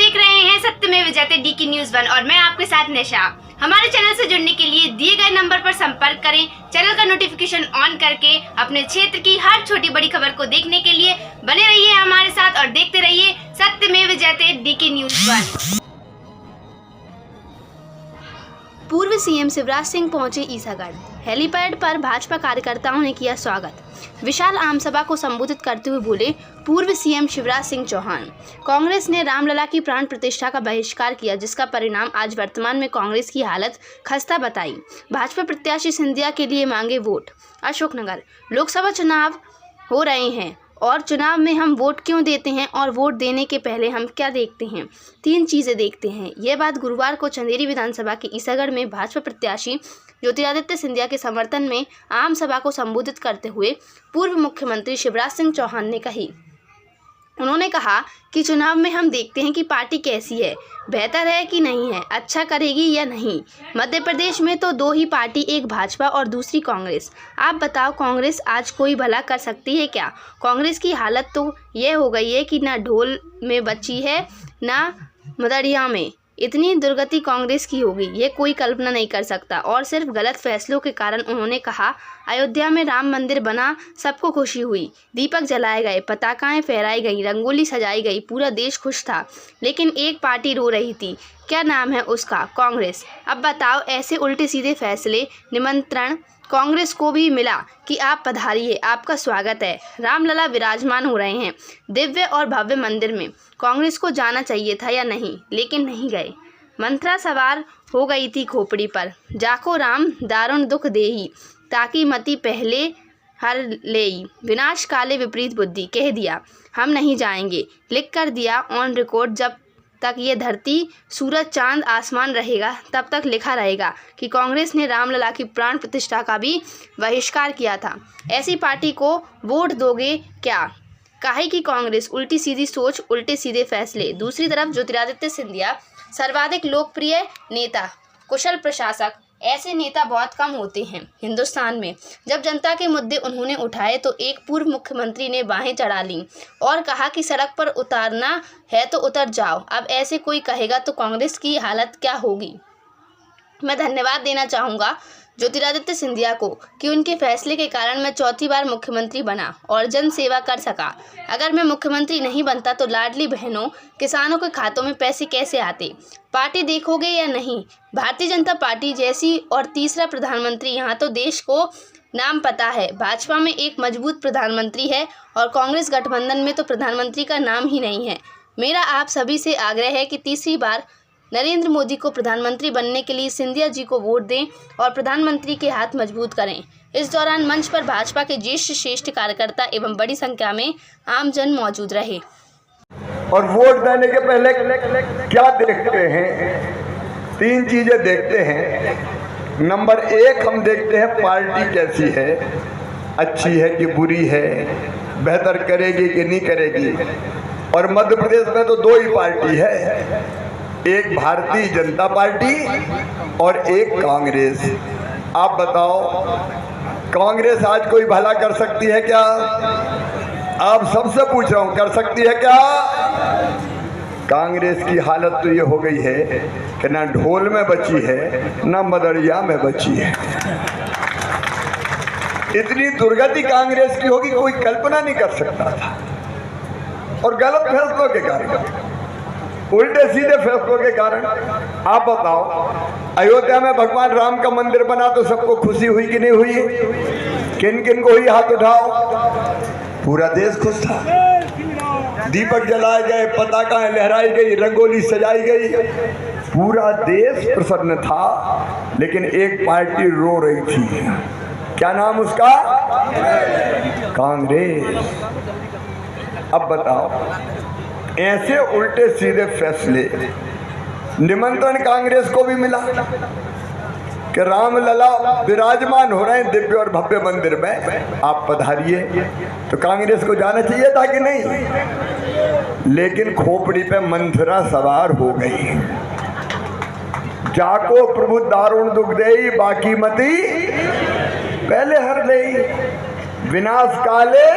देख रहे हैं सत्यमेव जयते डीके न्यूज़ 1 और मैं आपके साथ निशा। हमारे चैनल से जुड़ने के लिए दिए गए नंबर पर संपर्क करें। चैनल का नोटिफिकेशन ऑन करके अपने क्षेत्र की हर छोटी बड़ी खबर को देखने के लिए बने रहिए हमारे साथ और देखते रहिए सत्यमेव जयते डीके न्यूज़ 1। पूर्व सीएम शिवराज सिंह पहुंचे ईसागढ़। हेलीपैड पर भाजपा कार्यकर्ताओं ने किया स्वागत। विशाल आमसभा को संबोधित करते हुए बोले पूर्व सीएम शिवराज सिंह चौहान। कांग्रेस ने रामलला की प्राण प्रतिष्ठा का बहिष्कार किया, जिसका परिणाम आज वर्तमान में कांग्रेस की हालत खस्ता बताई। भाजपा प्रत्याशी सिंधिया के लिए मांगे वोट। अशोकनगर लोकसभा चुनाव हो रहे हैं और चुनाव में हम वोट क्यों देते हैं और वोट देने के पहले हम क्या देखते हैं? 3 चीज़ें देखते हैं। यह बात गुरुवार को चंदेरी विधानसभा के ईसागढ़ में भाजपा प्रत्याशी ज्योतिरादित्य सिंधिया के समर्थन में आम सभा को संबोधित करते हुए पूर्व मुख्यमंत्री शिवराज सिंह चौहान ने कही। उन्होंने कहा कि चुनाव में हम देखते हैं कि पार्टी कैसी है, बेहतर है कि नहीं है, अच्छा करेगी या नहीं। मध्य प्रदेश में तो 2 ही पार्टी, एक भाजपा और दूसरी कांग्रेस। आप बताओ कांग्रेस आज कोई भला कर सकती है क्या? कांग्रेस की हालत तो यह हो गई है कि ना ढोल में बची है ना मदड़िया में। इतनी दुर्गति कांग्रेस की होगी ये कोई कल्पना नहीं कर सकता। और सिर्फ गलत फैसलों के कारण उन्होंने कहा अयोध्या में राम मंदिर बना, सबको खुशी हुई, दीपक जलाए गए, पताकाएं फहराई गई, रंगोली सजाई गई, पूरा देश खुश था, लेकिन एक पार्टी रो रही थी। क्या नाम है उसका? कांग्रेस। अब बताओ ऐसे उल्टे सीधे फैसले निमंत्रण कांग्रेस को भी मिला कि आप पधारिए, आपका स्वागत है। रामलला विराजमान हो रहे हैं दिव्य और भव्य मंदिर में। कांग्रेस को जाना चाहिए था या नहीं, लेकिन नहीं गए। मंत्रा सवार हो गई थी खोपड़ी पर, जाको राम दारुण दुख देही, ताकि मति पहले हर लेई, विनाश काले विपरीत बुद्धि। कह दिया हम नहीं जाएंगे, लिख कर दिया ऑन रिकॉर्ड। जब तक ये धरती सूरज चांद आसमान रहेगा तब तक लिखा रहेगा कि कांग्रेस ने रामलला की प्राण प्रतिष्ठा का भी बहिष्कार किया था। ऐसी पार्टी को वोट दोगे क्या? काहे की कांग्रेस उल्टी सीधी सोच, उल्टे सीधे फैसले। दूसरी तरफ ज्योतिरादित्य सिंधिया सर्वाधिक लोकप्रिय नेता, कुशल प्रशासक। ऐसे नेता बहुत कम होते हैं हिंदुस्तान में। जब जनता के मुद्दे उन्होंने उठाए तो एक पूर्व मुख्यमंत्री ने बाहें चढ़ा लीं और कहा कि सड़क पर उतारना है तो उतर जाओ। अब ऐसे कोई कहेगा तो कांग्रेस की हालत क्या होगी? मैं धन्यवाद देना चाहूँगा ज्योतिरादित्य सिंधिया को कि उनके फैसले के कारण मैं 4थी बार मुख्यमंत्री बना और जन सेवा कर सका। अगर मैं मुख्यमंत्री नहीं बनता तो लाडली बहनों, किसानों के खातों में पैसे कैसे आते? पार्टी देखोगे या नहीं? भारतीय जनता पार्टी जैसी। और तीसरा प्रधानमंत्री, यहाँ तो देश को नाम पता है। भाजपा में एक मजबूत प्रधानमंत्री है और कांग्रेस गठबंधन में तो प्रधानमंत्री का नाम ही नहीं है। मेरा आप सभी से आग्रह है कि तीसरी बार नरेंद्र मोदी को प्रधानमंत्री बनने के लिए सिंधिया जी को वोट दें और प्रधानमंत्री के हाथ मजबूत करें। इस दौरान मंच पर भाजपा के ज्येष्ठ श्रेष्ठ कार्यकर्ता एवं बड़ी संख्या में आमजन मौजूद रहे। और वोट देने के पहले क्या देखते हैं? 3 चीजें देखते हैं। नंबर 1 हम देखते हैं पार्टी कैसी है, अच्छी है कि बुरी है, बेहतर करेगी कि नहीं करेगी। और मध्य प्रदेश में तो 2 ही पार्टी है, एक भारतीय जनता पार्टी और एक कांग्रेस। आप बताओ कांग्रेस आज कोई भला कर सकती है क्या? आप सबसे पूछ रहा हूं, कर सकती है क्या? कांग्रेस की हालत तो ये हो गई है कि ना ढोल में बची है ना मदड़िया में बची है। इतनी दुर्गति कांग्रेस की होगी कोई कल्पना नहीं कर सकता था। और गलत फैसलों के कारण, उल्टे सीधे फैसलों के कारण। आप बताओ अयोध्या में भगवान राम का मंदिर बना तो सबको खुशी हुई कि नहीं हुई? किन किन को हुई? हाथ उठाओ। पूरा देश खुश था, दीपक जलाए गए, पताकाएं लहराई गई, रंगोली सजाई गई, पूरा देश प्रसन्न था। लेकिन एक पार्टी रो रही थी। क्या नाम उसका? कांग्रेस। अब बताओ ऐसे उल्टे सीधे फैसले निमंत्रण कांग्रेस को भी मिला कि रामलला विराजमान हो रहे हैं दिव्य और भव्य मंदिर में, आप पधारिए। तो कांग्रेस को जाना चाहिए था कि नहीं? लेकिन खोपड़ी पे मंथरा सवार हो गई। जाको प्रभु दारुण दुख देई, बाकी मती पहले हर लेई, विनाश काले।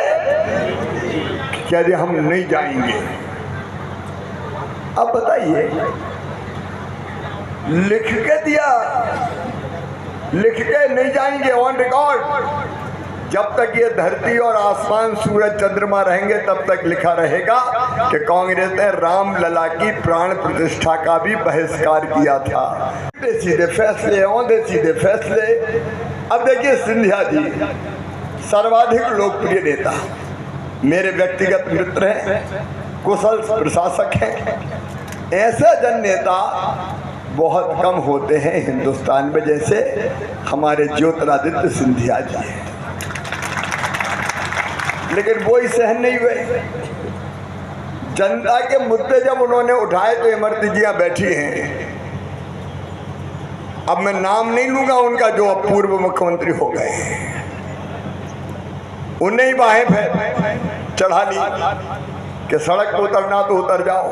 क्या हम नहीं जाएंगे? अब बताइए, लिख के दिया, लिख के नहीं जाएंगे ऑन रिकॉर्ड। जब तक ये धरती और आसमान सूरज चंद्रमा रहेंगे तब तक लिखा रहेगा कि कांग्रेस ने राम लला की प्राण प्रतिष्ठा का भी बहिष्कार किया था। सीधे सीधे फैसले, औंधे सीधे फैसले। अब देखिए सिंधिया जी सर्वाधिक लोकप्रिय नेता, मेरे व्यक्तिगत मित्र हैं, कुशल प्रशासक हैं। ऐसे जन नेता बहुत कम होते हैं हिंदुस्तान में जैसे हमारे ज्योतिरादित्य सिंधिया जी हैं, लेकिन वो ही सहन नहीं हुए। जनता के मुद्दे जब उन्होंने उठाए तो इमरती जी यहाँ बैठी हैं। अब मैं नाम नहीं लूंगा उनका जो अब पूर्व मुख्यमंत्री हो गए, उन्हें ही बाहें चढ़ा ली कि सड़क पर उतरना तो उतर जाओ।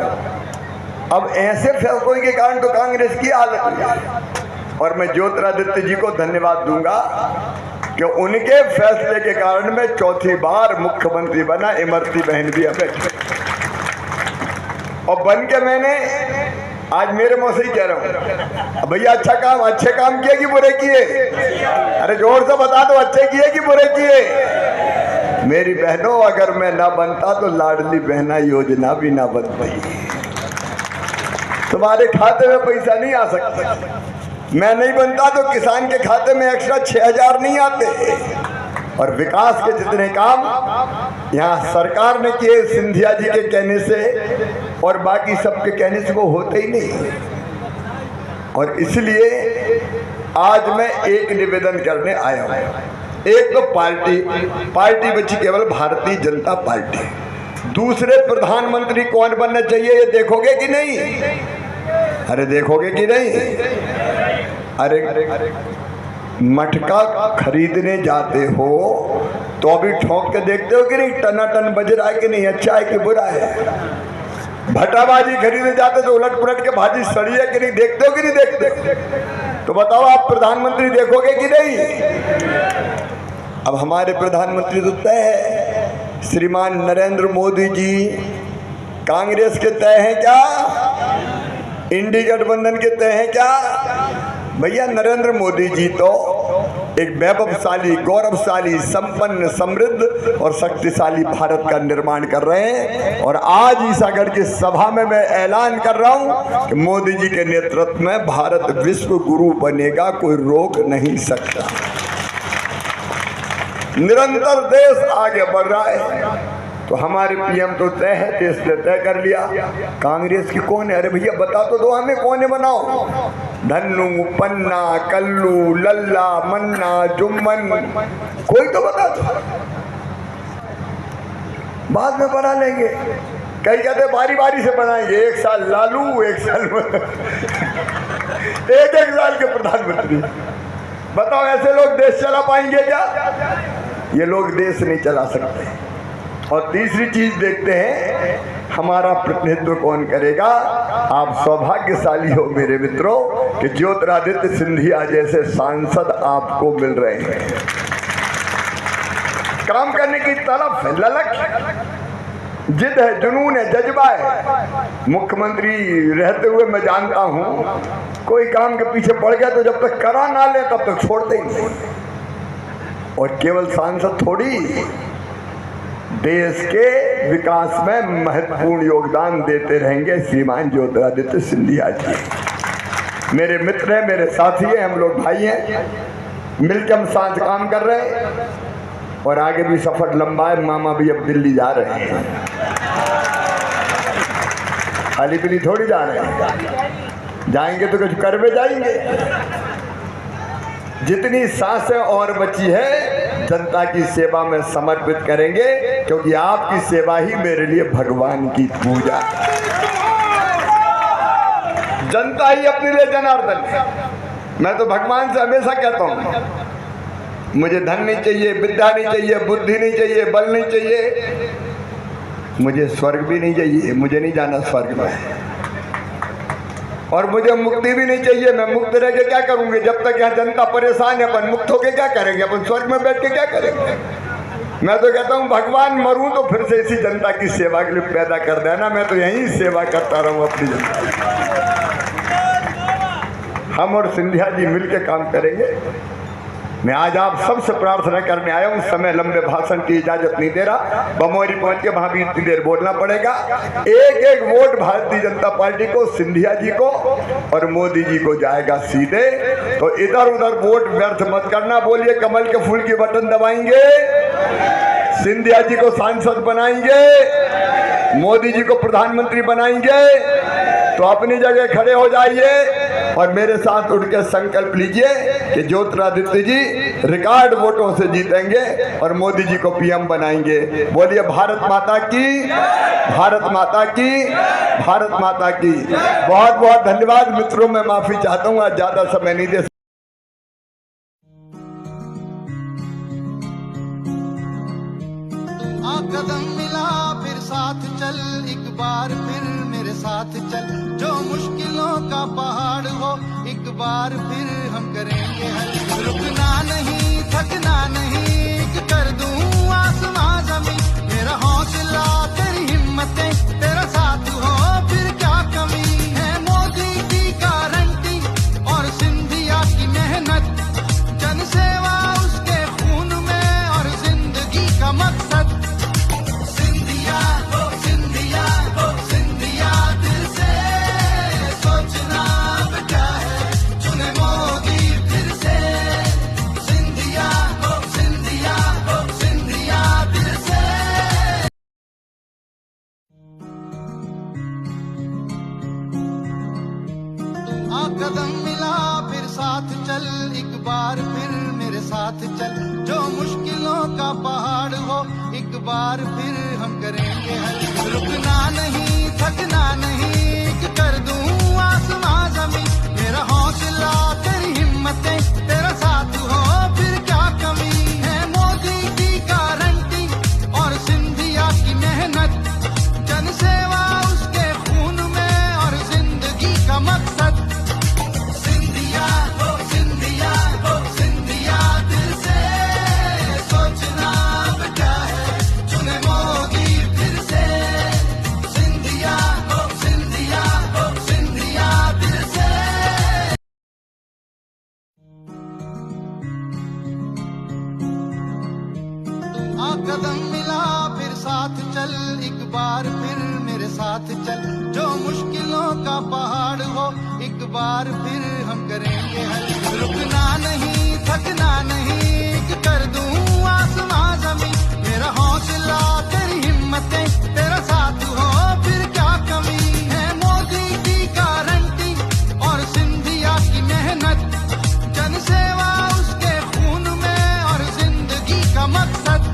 अब ऐसे फैसलों के कारण तो कांग्रेस की हालत हुई। और मैं ज्योतिरादित्य जी को धन्यवाद दूंगा कि उनके फैसले के कारण मैं चौथी बार मुख्यमंत्री बना। इमरती बहन भी अब बैठी और बन के मैंने आज मेरे मुंह से ही कह रहा हूँ, भैया अच्छा काम, अच्छे काम किए कि बुरे किए? अरे जोर से बता दो, अच्छे किए कि बुरे किए? मेरी बहनों, अगर मैं ना बनता तो लाडली बहना योजना भी ना बन पाई। तुम्हारे खाते में पैसा नहीं आ सकता। मैं नहीं बनता तो किसान के खाते में एक्स्ट्रा 6000 नहीं आते। और विकास के जितने काम यहाँ सरकार ने किए सिंधिया जी के कहने से और बाकी सबके कहने से वो होते ही नहीं। और इसलिए आज मैं एक निवेदन करने आया हूँ। एक तो पार्टी बची केवल भारतीय जनता पार्टी। दूसरे प्रधानमंत्री कौन बनना चाहिए ये देखोगे कि नहीं? अरे देखोगे कि नहीं? अरे मटका खरीदने जाते हो तो अभी ठोक के देखते हो कि नहीं टनाटन बज रहा है कि नहीं, अच्छा है कि बुरा है? भट्टा भाजी खरीदने जाते तो उलट पुलट के भाजी सड़ी है कि नहीं, देखते हो कि नहीं देखते? तो बताओ आप प्रधानमंत्री देखोगे कि नहीं? अब हमारे प्रधानमंत्री तो तय है, श्रीमान नरेंद्र मोदी जी। कांग्रेस के तय हैं क्या? इंडी गठबंधन के तय हैं क्या? भैया नरेंद्र मोदी जी तो एक वैभवशाली, गौरवशाली, संपन्न, समृद्ध और शक्तिशाली भारत का निर्माण कर रहे हैं। और आज ईसागढ़ की सभा में मैं ऐलान कर रहा हूं कि मोदी जी के नेतृत्व में भारत विश्व गुरु बनेगा, कोई रोक नहीं सकता। निरंतर देश आगे बढ़ रहा है। तो हमारे पीएम तो तय है, देश ने तय कर लिया। कांग्रेस की कौन है? अरे भैया बता तो दो हमें, कौन है बनाओ? धन्नू, पन्ना, कल्लू, लल्ला, मन्ना, जुम्मन, कोई तो बता दो, बाद में बना लेंगे। कई कहते बारी बारी से बनाएंगे, एक साल लालू, एक साल एक साल के प्रधानमंत्री। बताओ ऐसे लोग देश चला पाएंगे क्या? ये लोग देश नहीं चला सकते। और तीसरी चीज देखते हैं, हमारा प्रतिनिधित्व कौन करेगा? आप सौभाग्यशाली हो मेरे मित्रों कि ज्योतिरादित्य सिंधिया जैसे सांसद आपको मिल रहे हैं। काम करने की तलब है, ललक है, जिद है, जुनून है, जज्बा है। मुख्यमंत्री रहते हुए मैं जानता हूं, कोई काम के पीछे पड़ गया तो जब तक करा ना ले तब तक छोड़ते ही नहीं। और केवल सांसद थोड़ी, देश के विकास में महत्वपूर्ण योगदान देते रहेंगे श्रीमान ज्योतिरादित्य सिंधिया जी। मेरे मित्र हैं, मेरे साथी हैं, हम लोग भाई हैं, मिलकर हम साथ काम कर रहे हैं। और आगे भी सफर लंबा है। मामा भी अब दिल्ली जा रहे हैं, खाली पीली थोड़ी जा रहे हैं, जाएंगे तो कुछ कर में जाएंगे। जितनी सांसें और बची है जनता की सेवा में समर्पित करेंगे, क्योंकि आपकी सेवा ही मेरे लिए भगवान की पूजा। जनता ही अपने लिए जनार्दन है। मैं तो भगवान से हमेशा कहता हूँ, मुझे धन नहीं चाहिए, विद्या नहीं चाहिए, बुद्धि नहीं चाहिए, बल नहीं चाहिए, मुझे स्वर्ग भी नहीं चाहिए, मुझे नहीं जाना स्वर्ग में, और मुझे मुक्ति भी नहीं चाहिए। मैं मुक्त रह के क्या करूंगे? जब तक यहाँ जनता परेशान है, अपन मुक्त होके क्या करेंगे? अपन स्वर्ग में बैठ के क्या करेंगे? मैं तो कहता हूँ भगवान मरूं तो फिर से इसी जनता की सेवा के लिए पैदा कर देना, मैं तो यहीं सेवा करता रहूं अपनी जनता की। हम और सिंधिया जी मिलकर काम करेंगे। मैं आज आप सबसे प्रार्थना करने आया हूँ, समय लंबे भाषण की इजाजत नहीं दे रहा, बमोरी पहुंच के वहां भी इतनी देर बोलना पड़ेगा। एक एक वोट भारतीय जनता पार्टी को, सिंधिया जी को और मोदी जी को जाएगा सीधे। तो इधर उधर वोट व्यर्थ मत करना। बोलिए कमल के फूल की बटन दबाएंगे, सिंधिया जी को सांसद बनाएंगे, मोदी जी को प्रधानमंत्री बनाएंगे। तो अपनी जगह खड़े हो जाइए और मेरे साथ उठ के संकल्प लीजिए कि ज्योतिरादित्य जी रिकॉर्ड वोटों से जीतेंगे और मोदी जी को पीएम बनाएंगे। बोलिए भारत माता की, भारत माता की, भारत माता की। बहुत बहुत धन्यवाद मित्रों, मैं माफी चाहता हूँ, आज ज्यादा समय नहीं दे। कदम मिला फिर साथ चल, एक बार फिर मेरे साथ चल। जो मुश्किलों का पहाड़ हो एक बार फिर हम करेंगे हल। रुकना नहीं, थकना नहीं, कर दूं आसमां जमीन। मेरा हौसला तेरी हिम्मतें, तेरा साथ हो फिर क्या कमी है। मोदी की गारंटी और सिंधिया की मेहनत, जनसेवा उसके खून में और जिंदगी का मकसद। कदम मिला फिर साथ चल, एक बार फिर मेरे साथ चल। जो मुश्किलों का पहाड़ हो एक बार फिर हम करेंगे हल। रुकना नहीं, थकना नहीं, कर दूं आसमां जमीन। मेरा हौसला तेरी हिम्मतें, तेरा साथ हो फिर क्या कमी है। मोदी की गारंटी और सिंधिया की मेहनत, जनसेवा उसके खून में और जिंदगी का मकसद। कदम मिला फिर साथ चल, एक बार फिर मेरे साथ चल। जो मुश्किलों का पहाड़ हो एक बार फिर हम करेंगे हल। रुकना नहीं, थकना नहीं, कर दूं आसमां जमीन। मेरा हौसला तेरी हिम्मतें, तेरा साथ हो फिर क्या कमी है। मोदी की गारंटी और सिंधिया की मेहनत, जनसेवा उसके खून में और जिंदगी का मकसद।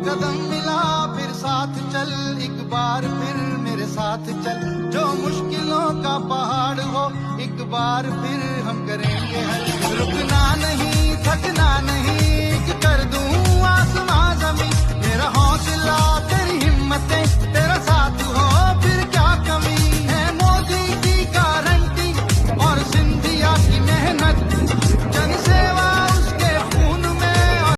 कदम मिला फिर साथ चल, एक बार फिर मेरे साथ चल। जो मुश्किलों का पहाड़ हो एक बार फिर हम करेंगे हल। रुकना नहीं, थकना नहीं, कर दूं